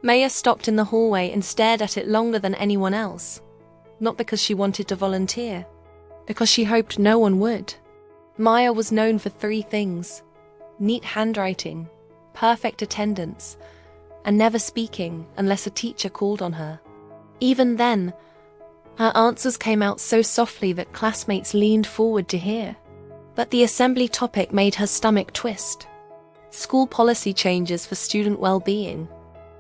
Maya stopped in the hallway and stared at it longer than anyone else. Not because she wanted to volunteer, because she hoped no one would. Maya was known for 3 things: neat handwriting, perfect attendance, and never speaking unless a teacher called on her. Even then, her answers came out so softly that classmates leaned forward to hear. But the assembly topic made her stomach twist. School policy changes for student well-being.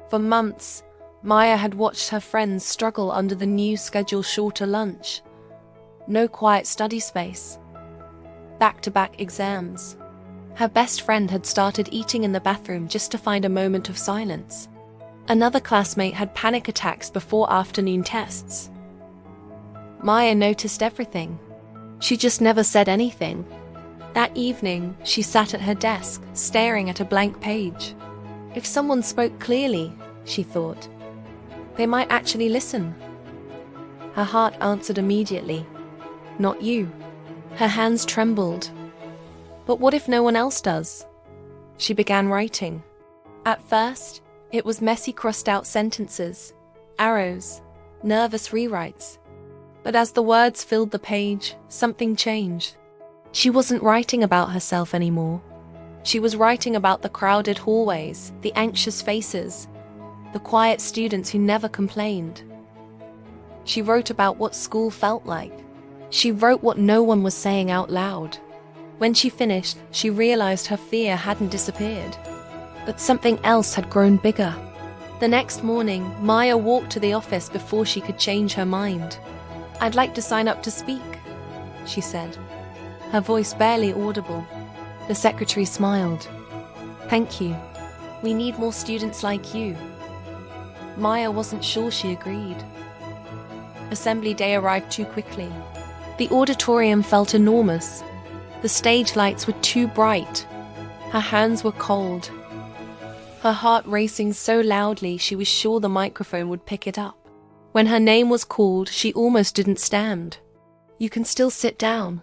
For months, Maya had watched her friends struggle under the new schedule: shorter lunch, no quiet study space, back-to-back exams. Her best friend had started eating in the bathroom just to find a moment of silence. Another classmate had panic attacks before afternoon tests. Maya noticed everything. She just never said anything. That evening, she sat at her desk, staring at a blank page. If someone spoke clearly, she thought, they might actually listen. Her heart answered immediately, "Not you." Her hands trembled. But what if no one else does? She began writing. At first, it was messy crossed-out sentences, arrows, nervous rewrites. But as the words filled the page, something changed. She wasn't writing about herself anymore. She was writing about the crowded hallways, the anxious faces, the quiet students who never complained. She wrote about what school felt like. She wrote what no one was saying out loud. When she finished, she realized her fear hadn't disappeared, but something else had grown bigger. The next morning, Maya walked to the office before she could change her mind. "I'd like to sign up to speak," she said, her voice barely audible. The secretary smiled. "Thank you. We need more students like you." Maya wasn't sure she agreed. Assembly day arrived too quickly. The auditorium felt enormous. The stage lights were too bright. Her hands were cold. Her heart racing so loudly she was sure the microphone would pick it up. When her name was called, she almost didn't stand. "You can still sit down,"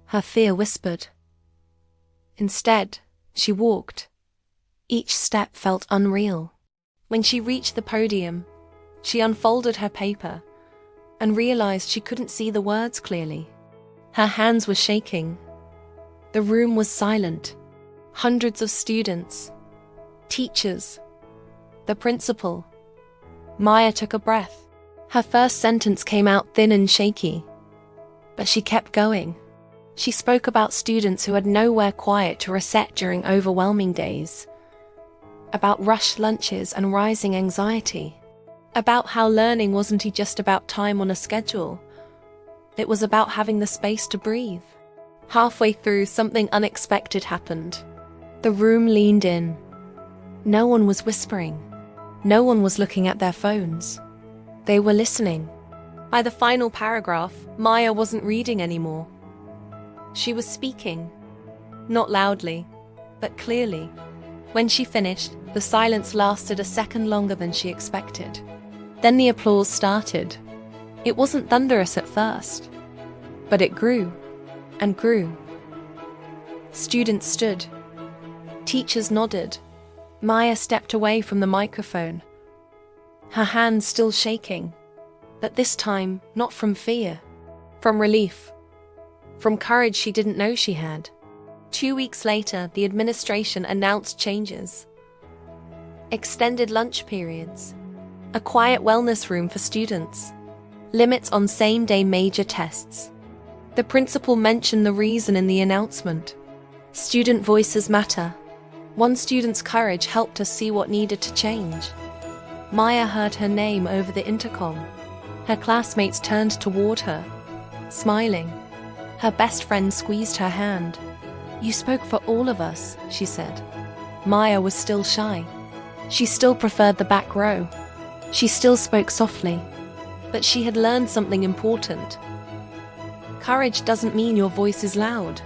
her fear whispered. Instead, she walked. Each step felt unreal. When she reached the podium, she unfolded her paper and realized she couldn't see the words clearly. Her hands were shaking. The room was silent. Hundreds of students, teachers, the principal. Maya took a breath. Her first sentence came out thin and shaky, but she kept going. She spoke about students who had nowhere quiet to reset during overwhelming days, about rushed lunches and rising anxiety, about how learning wasn't just about time on a schedule. It was about having the space to breathe. Halfway through, something unexpected happened. The room leaned in. No one was whispering. No one was looking at their phones. They were listening. By the final paragraph, Maya wasn't reading anymore. She was speaking. Not loudly, but clearly. When she finished, the silence lasted a second longer than she expected. Then the applause started. It wasn't thunderous at first, but it grew and grew. Students stood. Teachers nodded. Maya stepped away from the microphone, her hands still shaking, but this time not from fear, from relief, from courage she didn't know she had. 2 weeks later, the administration announced changes. Extended lunch periods, a quiet wellness room for students, limits on same-day major tests. The principal mentioned the reason in the announcement. Student voices matter. One student's courage helped her see what needed to change. Maya heard her name over the intercom. Her classmates turned toward her, smiling. Her best friend squeezed her hand. "You spoke for all of us," she said. Maya was still shy. She still preferred the back row. She still spoke softly. But she had learned something important. Courage doesn't mean your voice is loud.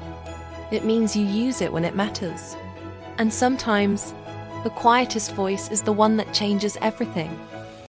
It means you use it when it matters. And sometimes, the quietest voice is the one that changes everything.